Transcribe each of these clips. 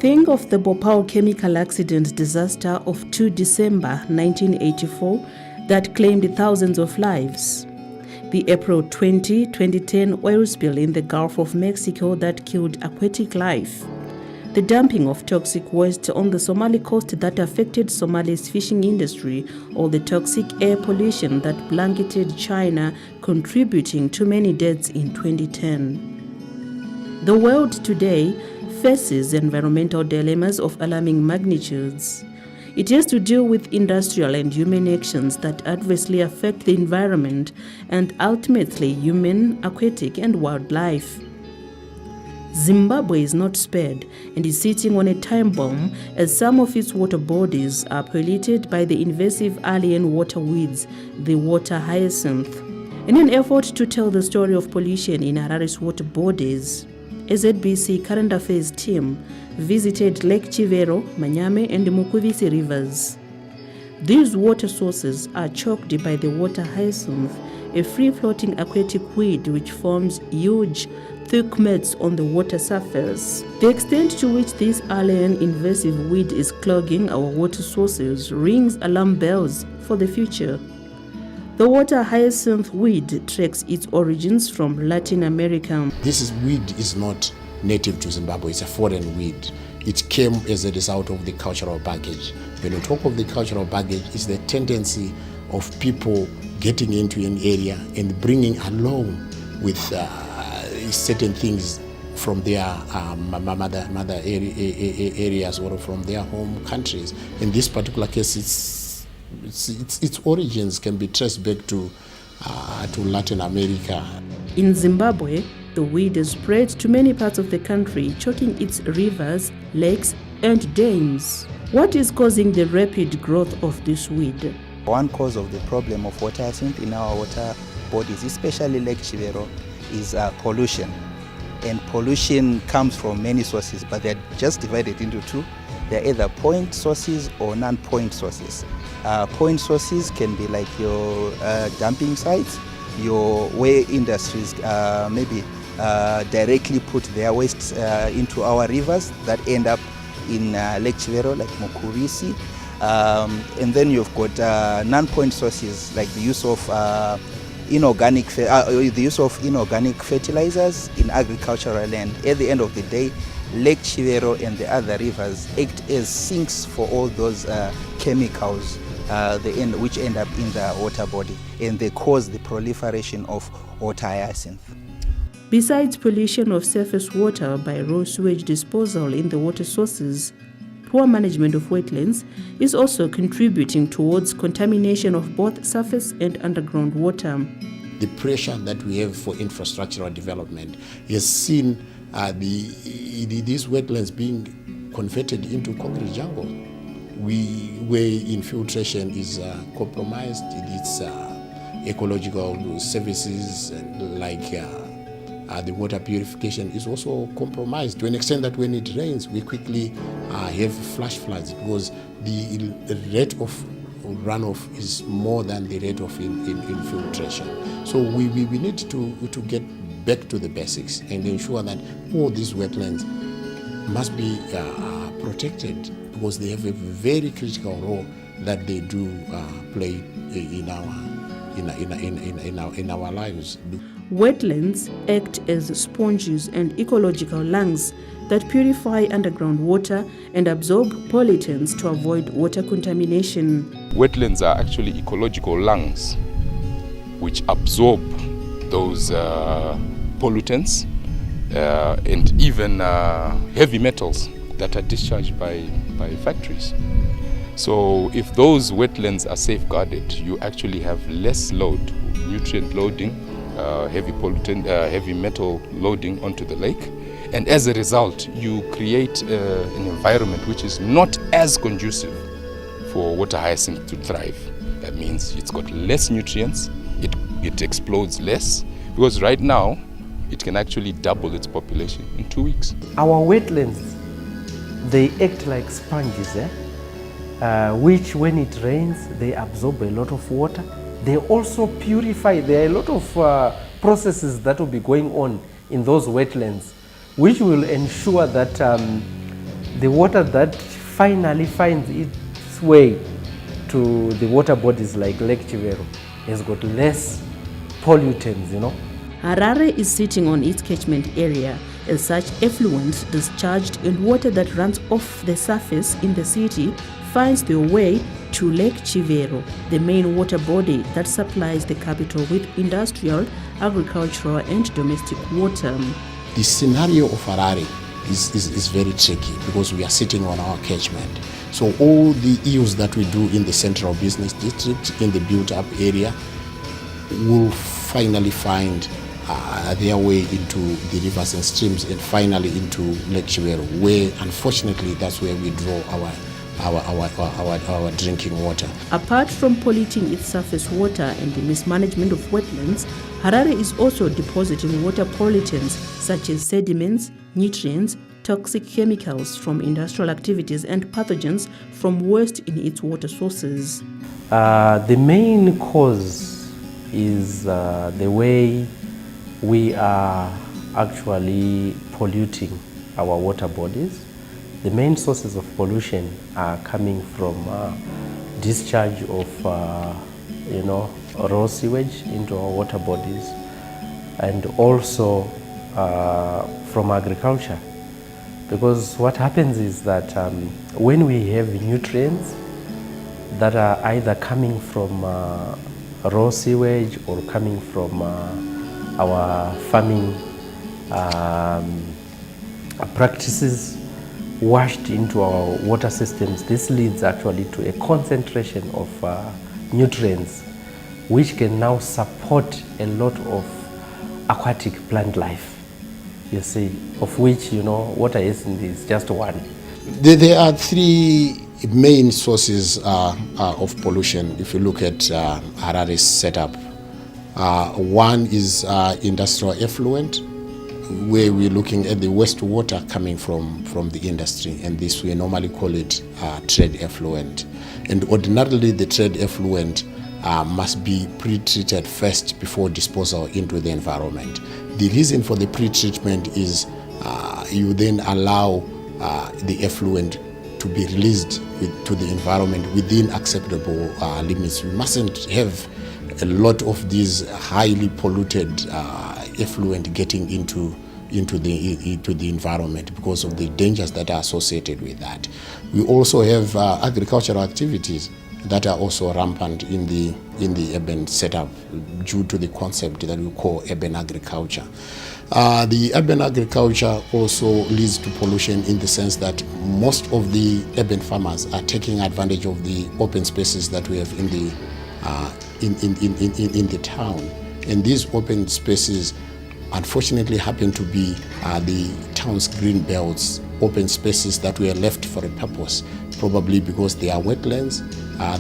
Think of the Bhopal chemical accident disaster of 2 December 1984 that claimed thousands of lives. The April 20, 2010 oil spill in the Gulf of Mexico that killed aquatic life. The dumping of toxic waste on the Somali coast that affected Somalia's fishing industry, or the toxic air pollution that blanketed China, contributing to many deaths in 2010. The world today faces environmental dilemmas of alarming magnitudes. It has to deal with industrial and human actions that adversely affect the environment and ultimately human, aquatic, and wildlife. Zimbabwe is not spared and is sitting on a time bomb as some of its water bodies are polluted by the invasive alien water weeds, the water hyacinth. In an effort to tell the story of pollution in Harare's water bodies, a ZBC current affairs team visited Lake Chivero, Manyame, and Mukwivisi rivers. These water sources are choked by the water hyacinth, a free-floating aquatic weed which forms huge, thick mats on the water surface. The extent to which this alien invasive weed is clogging our water sources rings alarm bells for the future. The water hyacinth weed tracks its origins from Latin America. This weed is not native to Zimbabwe, it's a foreign weed. It came as a result of the cultural baggage. When we talk of the cultural baggage, it's the tendency of people getting into an area and bringing along with certain things from their mother areas or from their home countries. In this particular case, its origins can be traced back to Latin America. In Zimbabwe, the weed is spread to many parts of the country, choking its rivers, lakes, and dams. What is causing the rapid growth of this weed? One cause of the problem of water hyacinth in our water bodies, especially Lake Chivero, is pollution. And pollution comes from many sources, but they're just divided into two. They're either point sources or non-point sources. Point sources can be like your dumping sites, where industries maybe directly put their waste into our rivers that end up in Lake Chivero, like Mukwivisi. And then you've got non-point sources like the use of inorganic fertilizers in agricultural land. At the end of the day, Lake Chivero and the other rivers act as sinks for all those chemicals which end up in the water body, and they cause the proliferation of water hyacinth. Besides pollution of surface water by raw sewage disposal in the water sources, poor management of wetlands is also contributing towards contamination of both surface and underground water. The pressure that we have for infrastructural development has seen these wetlands being converted into concrete jungle, where infiltration is compromised. Its ecological services like the water purification is also compromised to an extent that when it rains, we quickly have flash floods because the rate of runoff is more than the rate of infiltration. So we need to get back to the basics and ensure that all these wetlands must be protected because they have a very critical role that they do play in our lives. Wetlands act as sponges and ecological lungs that purify underground water and absorb pollutants to avoid water contamination. Wetlands are actually ecological lungs which absorb those pollutants and even heavy metals that are discharged by factories. So if those wetlands are safeguarded, you actually have less load, nutrient loading, heavy metal loading onto the lake, and as a result you create an environment which is not as conducive for water hyacinth to thrive. That means it's got less nutrients, it explodes less, because right now it can actually double its population in 2 weeks. Our wetlands, they act like sponges, which when it rains they absorb a lot of water. They also purify. There are a lot of processes that will be going on in those wetlands, which will ensure that the water that finally finds its way to the water bodies like Lake Chivero has got less pollutants, you know. Harare is sitting on its catchment area. As such, effluent discharged and water that runs off the surface in the city finds their way to Lake Chivero, the main water body that supplies the capital with industrial, agricultural and domestic water. The scenario of Harare is very tricky because we are sitting on our catchment. So all the EOs that we do in the central business district, in the built-up area, will finally find their way into the rivers and streams and finally into Lake Chivero, where unfortunately that's where we draw our drinking water. Apart from polluting its surface water and the mismanagement of wetlands, Harare is also depositing water pollutants such as sediments, nutrients, toxic chemicals from industrial activities and pathogens from waste in its water sources. The main cause is the way we are actually polluting our water bodies. The main sources of pollution are coming from discharge of raw sewage into our water bodies, and also from agriculture. Because what happens is that when we have nutrients that are either coming from raw sewage or coming from our farming practices washed into our water systems, this leads actually to a concentration of nutrients which can now support a lot of aquatic plant life, you see, of which, water is just one. There are three main sources of pollution if you look at Harare's setup. One is industrial effluent, where we're looking at the wastewater coming from the industry, and this we normally call it trade effluent. And ordinarily the trade effluent must be pre-treated first before disposal into the environment. The reason for the pre-treatment is you then allow the effluent to be released to the environment within acceptable limits. We mustn't have a lot of these highly polluted effluent getting into the environment because of the dangers that are associated with that. We also have agricultural activities that are also rampant in the urban setup due to the concept that we call urban agriculture. The urban agriculture also leads to pollution in the sense that most of the urban farmers are taking advantage of the open spaces that we have in the town, and these open spaces unfortunately happen to be the town's green belts, open spaces that were left for a purpose, probably because they are wetlands,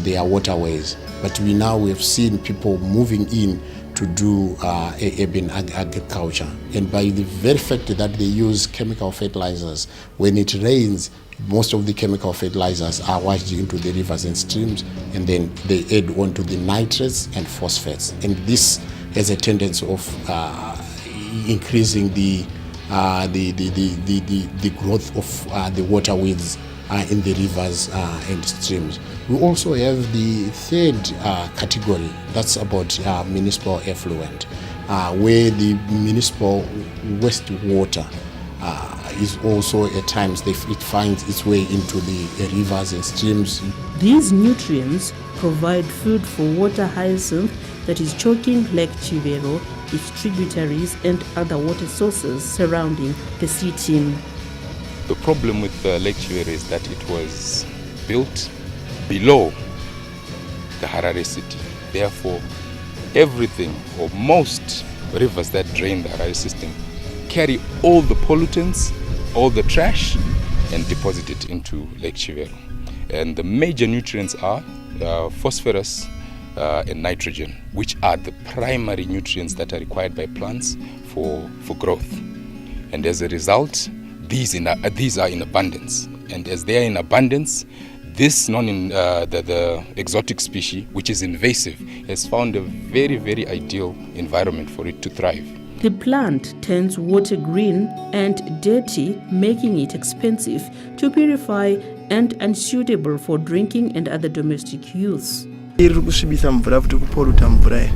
they are waterways. But we have seen people moving in to do urban agriculture, and by the very fact that they use chemical fertilizers, when it rains, most of the chemical fertilizers are washed into the rivers and streams, and then they add on to the nitrates and phosphates, and this has a tendency of increasing the growth of the waterways in the rivers and streams. We also have the third category, that's about municipal effluent, where the municipal wastewater is also at times it finds its way into the rivers and streams. These nutrients provide food for water hyacinth that is choking Lake Chivero, its tributaries and other water sources surrounding the city. The problem with Lake Chivero is that it was built below the Harare city. Therefore, everything or most rivers that drain the Harare system carry all the pollutants, all the trash, and deposit it into Lake Chivero. And the major nutrients are phosphorus and nitrogen, which are the primary nutrients that are required by plants for growth. And as a result, these are in abundance. And as they are in abundance, this the exotic species, which is invasive, has found a very, very ideal environment for it to thrive. The plant turns water green and dirty, making it expensive to purify and unsuitable for drinking and other domestic use. iri kusvibisa mvura futi kupoluta mvura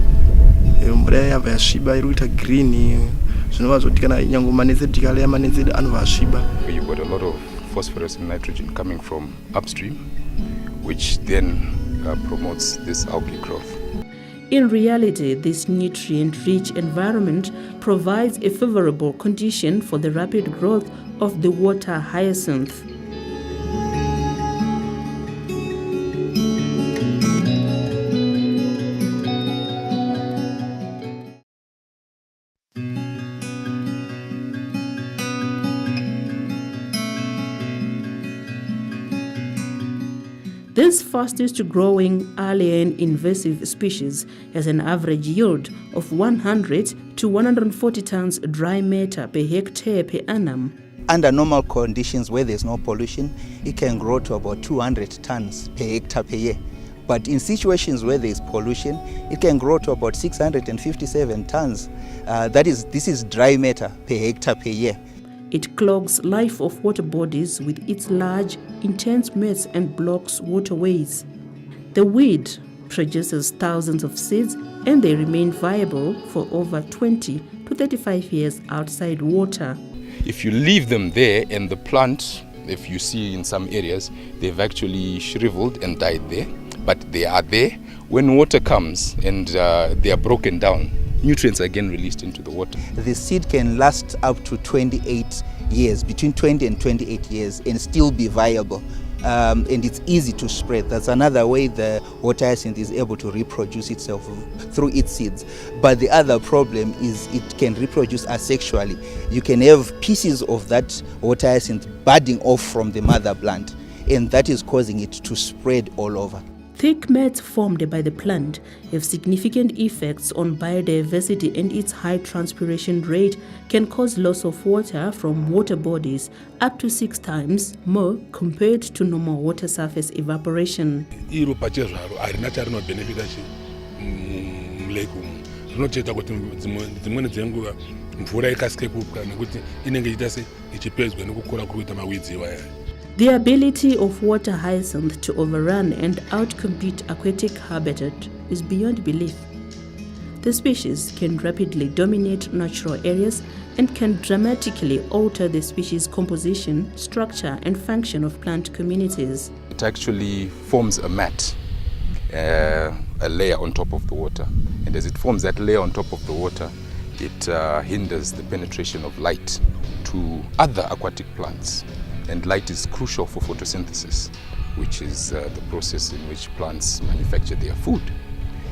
mvura yabva yasviba iri kuita green zvinova zvoti kana nyange manetse tikaleya manetse edu anobva asviba. You've got a lot of phosphorus and nitrogen coming from upstream, which then promotes this algae growth. In reality, this nutrient-rich environment provides a favorable condition for the rapid growth of the water hyacinth. This fastest growing alien invasive species has an average yield of 100 to 140 tons dry matter per hectare per annum. Under normal conditions where there's no pollution, it can grow to about 200 tons per hectare per year. But in situations where there's pollution, it can grow to about 657 tons. This is dry matter per hectare per year. It clogs life of water bodies with its large, intense mats and blocks waterways. The weed produces thousands of seeds and they remain viable for over 20 to 35 years outside water. If you leave them there and the plant, if you see in some areas, they've actually shriveled and died there, but they are there. When water comes and they are broken down, nutrients are again released into the water. The seed can last up to 28 years, between 20 and 28 years, and still be viable. And it's easy to spread. That's another way the water hyacinth is able to reproduce itself through its seeds. But the other problem is it can reproduce asexually. You can have pieces of that water hyacinth budding off from the mother plant, and that is causing it to spread all over. Thick mats formed by the plant have significant effects on biodiversity, and its high transpiration rate can cause loss of water from water bodies up to 6 times more compared to normal water surface evaporation. The ability of water hyacinth to overrun and outcompete aquatic habitat is beyond belief. The species can rapidly dominate natural areas and can dramatically alter the species composition, structure, and function of plant communities. It actually forms a mat, a layer on top of the water. And as it forms that layer on top of the water, it hinders the penetration of light to other aquatic plants. And light is crucial for photosynthesis, which is the process in which plants manufacture their food.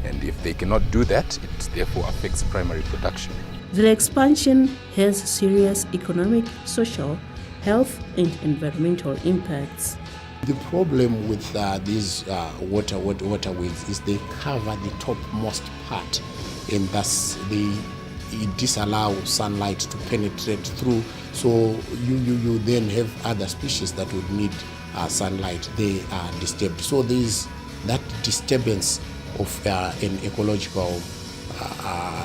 And if they cannot do that, it therefore affects primary production. The expansion has serious economic, social, health, and environmental impacts. The problem with these waterways is they cover the topmost part, and thus it disallow sunlight to penetrate through, so you then have other species that would need sunlight. They are disturbed, so there is that disturbance of an ecological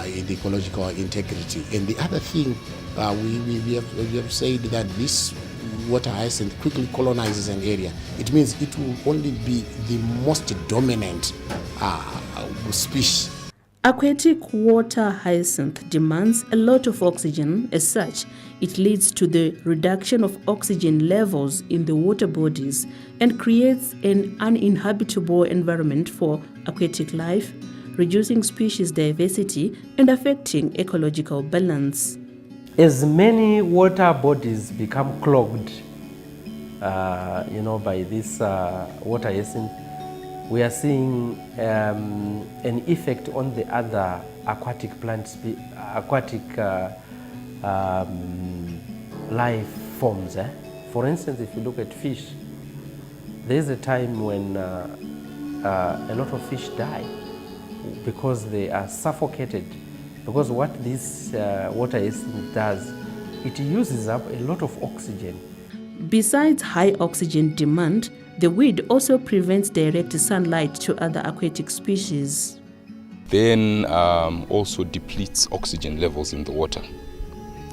integrity. And the other thing, we have said that this water hyacinth quickly colonizes an area. It means it will only be the most dominant species. Aquatic water hyacinth demands a lot of oxygen. As such, it leads to the reduction of oxygen levels in the water bodies and creates an uninhabitable environment for aquatic life, reducing species diversity and affecting ecological balance. As many water bodies become clogged, by this water hyacinth, we are seeing an effect on the other aquatic life forms. For instance, if you look at fish, there is a time when a lot of fish die because they are suffocated. Because what this water hyacinth does, it uses up a lot of oxygen. Besides high oxygen demand, the weed also prevents direct sunlight to other aquatic species. then also depletes oxygen levels in the water.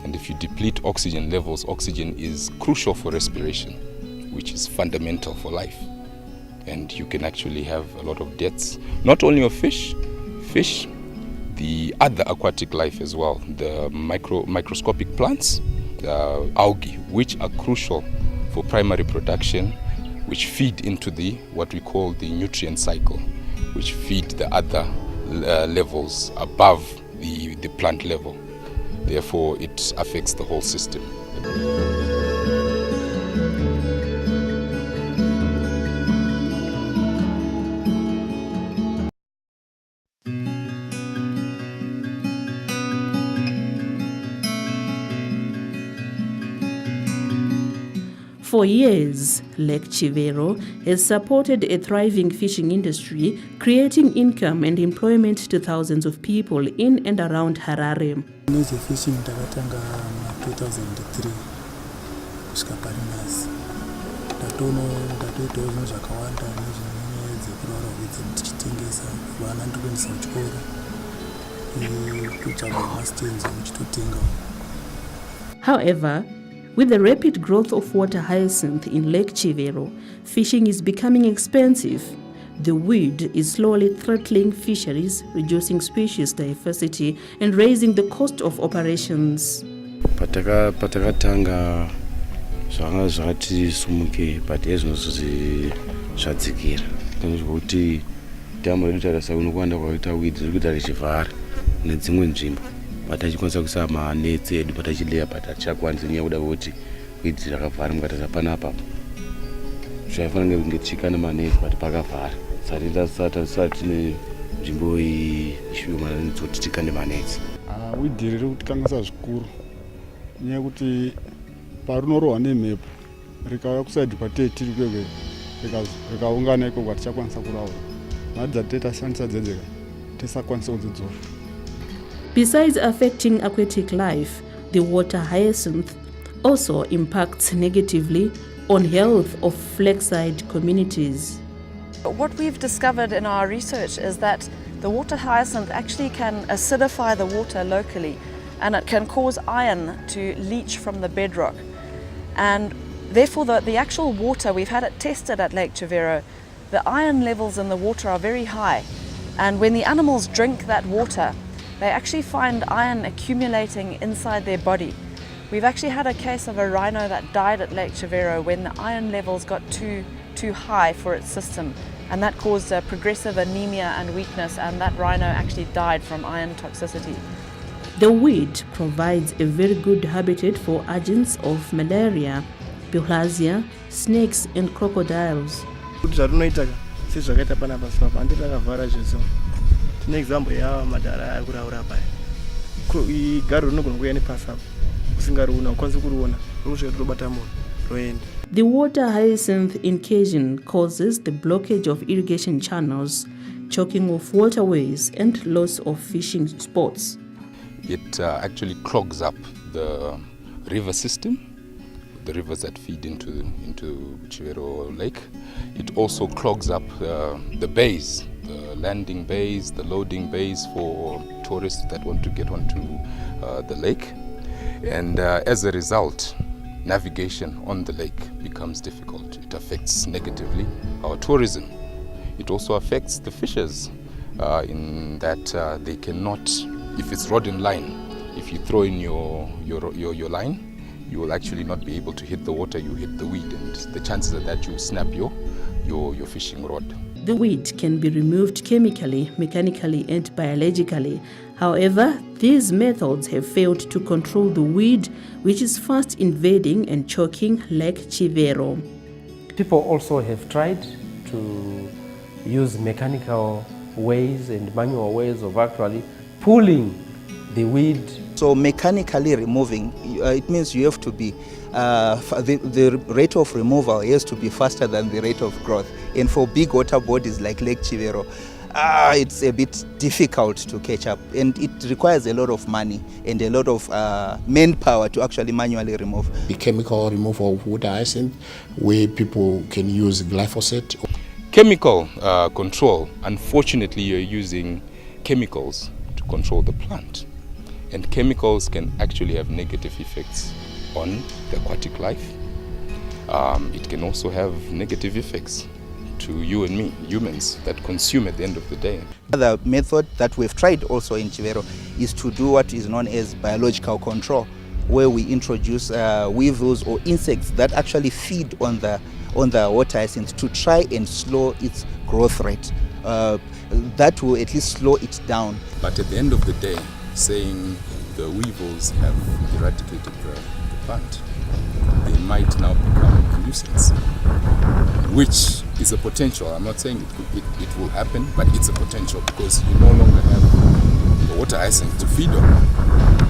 And if you deplete oxygen levels, oxygen is crucial for respiration, which is fundamental for life. And you can actually have a lot of deaths, not only of fish, the other aquatic life as well, the microscopic plants, algae, which are crucial for primary production, which feed into what we call the nutrient cycle, which feed the other levels above the plant level. Therefore, it affects the whole system. For years, Lake Chivero has supported a thriving fishing industry, creating income and employment to thousands of people in and around Harare. Fishing takatanga 2003 kusvika parinasi ndatoitawo zvinhu zvakawanda nezvinyaya dzekurwara hwedzi tichitengesa vana ndikuendesa kuchikoro kutsvaga mastenzi muchitotenga. However, with the rapid growth of water hyacinth in Lake Chivero, fishing is becoming expensive. The weed is slowly threatening fisheries, reducing species diversity and raising the cost of operations. Patakatanga zvanga zvati sumuke but ezvinozvi zvadzikira kuti dhamu rinotarisa unokwanda kwaita weed rikuita richivhara nedzimwe nzvimbo but achikwanisa kuisa manetsi edu but achileya but achakwanisa nyaya kuda kuti weed rakavhara mukatasa panapa zvaifanira kunge tichika nemanetsi but pakavhara sati tine nzvimbo ishiomananidzoti tika nemanetsi. Weed riri kutikangisa zvikuru nyaya kuti parinorohwa nemhepo rikauya kusaidhi kwatei tiri kwekwe rikaungana ikoko hatichakwanisa kuraura mari dzatei tashandisa dzedzeka tisakwanisa kudzidzora. Besides affecting aquatic life, the water hyacinth also impacts negatively on health of lakeside communities. What we've discovered in our research is that the water hyacinth actually can acidify the water locally, and it can cause iron to leach from the bedrock. And therefore the actual water, we've had it tested at Lake Chivero, the iron levels in the water are very high. And when the animals drink that water, they actually find iron accumulating inside their body. We've actually had a case of a rhino that died at Lake Chivero when the iron levels got too high for its system, and that caused a progressive anemia and weakness, and that rhino actually died from iron toxicity. The weed provides a very good habitat for agents of malaria, bilharzia, snakes and crocodiles. Sezvakaita panapa sipapa handiti rakavhara zviso. Tine example yawa madhara akuraura paya. Garo rinogona kuuya nepasi apo usingariona ukwanise kuriona rinosvika rinobata munhu roenda. The water hyacinth incursion causes the blockage of irrigation channels, choking of waterways and loss of fishing spots. It actually clogs up the river system, the rivers that feed into Chivero Lake. It also clogs up the bays, the landing bays, the loading bays for tourists that want to get onto the lake. And as a result, navigation on the lake becomes difficult. It affects negatively our tourism. It also affects the fishers in that they cannot, if it's rod and line, if you throw in your line, you will actually not be able to hit the water, you hit the weed, and the chances are that you snap your fishing rod. The weed can be removed chemically, mechanically and biologically. However, these methods have failed to control the weed, which is fast invading and choking Lake Chivero. People also have tried to use mechanical ways and manual ways of actually pulling the weed. So mechanically removing, it means you have to be, the rate of removal has to be faster than the rate of growth. And for big water bodies like Lake Chivero, it's a bit difficult to catch up. And it requires a lot of money and a lot of manpower to actually manually remove. The chemical removal of water hyacinth, where people can use glyphosate. Chemical control, unfortunately you're using chemicals to control the plant. And chemicals can actually have negative effects on the aquatic life. It can also have negative effects to you and me, humans, that consume at the end of the day. The method that we've tried also in Chivero is to do what is known as biological control, where we introduce weevils or insects that actually feed on the water hyacinth to try and slow its growth rate. That will at least slow it down. But at the end of the day, saying the weevils have eradicated the plant, they might now become a nuisance, which is a potential. I'm not saying it will happen, but it's a potential because you no longer have the water hyacinth to feed on.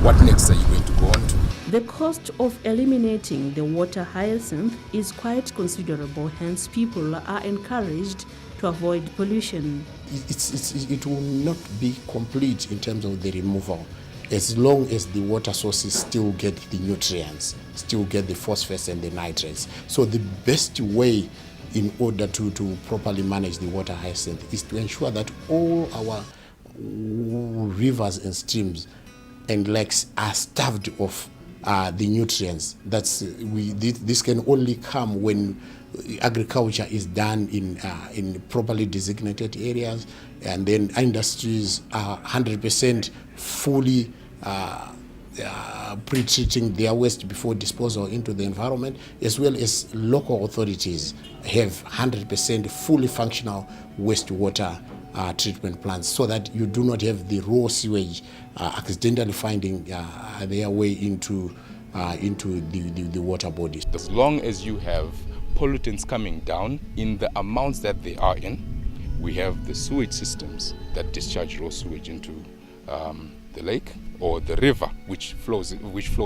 What next are you going to go on to? The cost of eliminating the water hyacinth is quite considerable, hence people are encouraged to avoid pollution. It will not be complete in terms of the removal as long as the water sources still get the nutrients, still get the phosphorus and the nitrates. So the best way in order to properly manage the water hyacinth is to ensure that all our rivers and streams and lakes are starved of the nutrients. This can only come when agriculture is done in properly designated areas, and then industries are 100% fully pre-treating their waste before disposal into the environment, as well as local authorities have 100% fully functional wastewater treatment plants, so that you do not have the raw sewage accidentally finding their way into the water bodies. As long as you have pollutants coming down in the amounts that they are in, we have the sewage systems that discharge raw sewage into the lake or the river which flow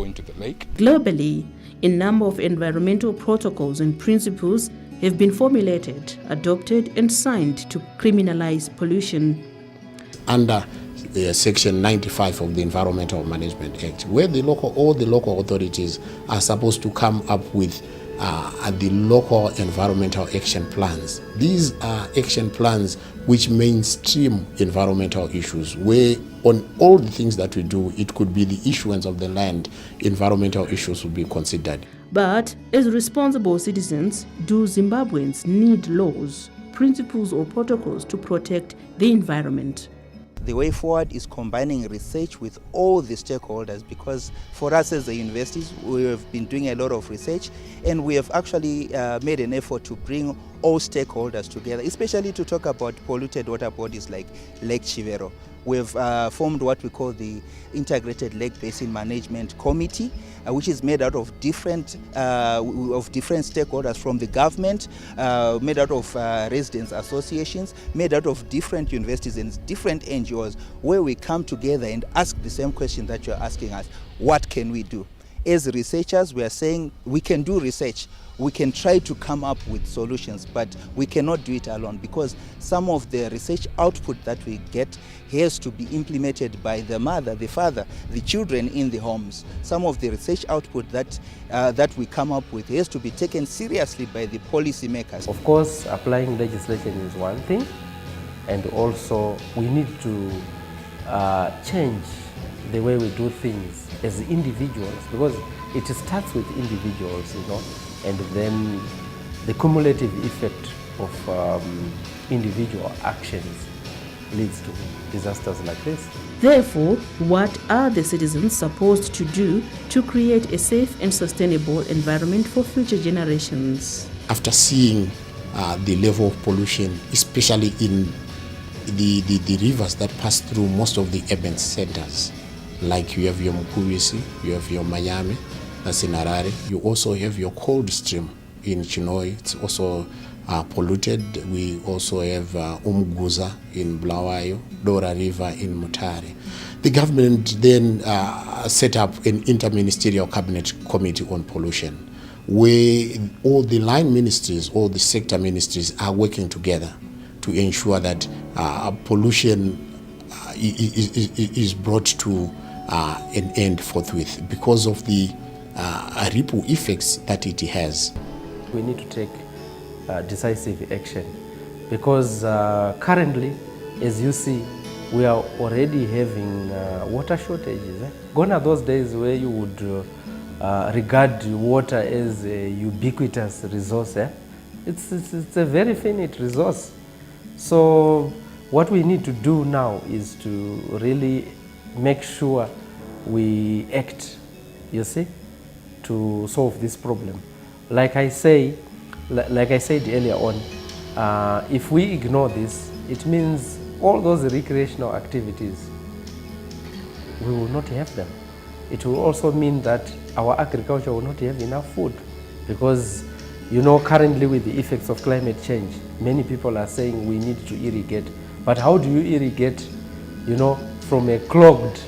into the lake. Globally, a number of environmental protocols and principles have been formulated, adopted and signed to criminalize pollution. Under Section 95 of the Environmental Management Act, where all the local authorities are supposed to come up with the local environmental action plans. These are action plans which mainstream environmental issues, where on all the things that we do, it could be the issuance of the land, environmental issues will be considered. But as responsible citizens, do Zimbabweans need laws, principles or protocols to protect the environment? The way forward is combining research with all the stakeholders, because for us as the universities, we have been doing a lot of research, and we have actually made an effort to bring all stakeholders together, especially to talk about polluted water bodies like Lake Chivero. We've formed what we call the Integrated Lake Basin Management Committee, which is made out of different stakeholders from the government, made out of residents associations, made out of different universities and different NGOs, where we come together and ask the same question that you're asking us: what can we do? As researchers, we are saying we can do research. We can try to come up with solutions, but we cannot do it alone, because some of the research output that we get has to be implemented by the mother, the father, the children in the homes. Some of the research output that we come up with has to be taken seriously by the policymakers. Of course, applying legislation is one thing, and also we need to change the way we do things as individuals, because it starts with individuals, and then the cumulative effect of individual actions leads to disasters like this. Therefore, what are the citizens supposed to do to create a safe and sustainable environment for future generations? After seeing the level of pollution, especially in the rivers that pass through most of the urban centers, like you have your Mukubisi, you have your Miami, that's in Harare. You also have your cold stream in Chinhoyi. It's also polluted. We also have Umguza in Bulawayo, Dora River in Mutare. The government then set up an interministerial cabinet committee on pollution, where all the line ministries, all the sector ministries are working together to ensure that pollution is brought to an end forthwith, because of the ripple effects that it has. We need to take decisive action, because currently, as you see, we are already having water shortages. Gone are those days where you would regard water as a ubiquitous resource. It's a very finite resource. So what we need to do now is to really make sure we act, you see, to solve this problem. Like I said earlier on, if we ignore this, it means all those recreational activities, we will not have them. It will also mean that our agriculture will not have enough food, because you know, currently with the effects of climate change, many people are saying we need to irrigate. But how do you irrigate, you know, from a clogged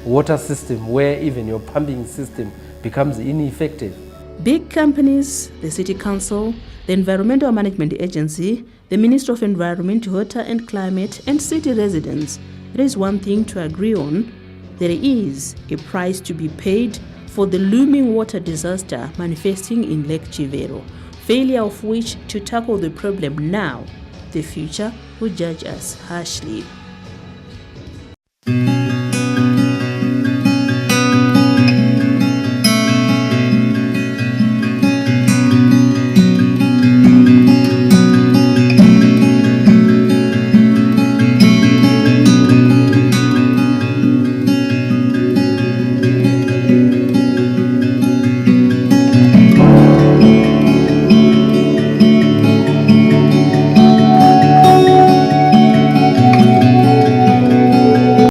water system where even your pumping system becomes ineffective? Big companies, the City Council, the Environmental Management Agency, the Ministry of Environment, Water and Climate, and city residents, there is one thing to agree on. There is a price to be paid for the looming water disaster manifesting in Lake Chivero, failure of which to tackle the problem now, the future will judge us harshly.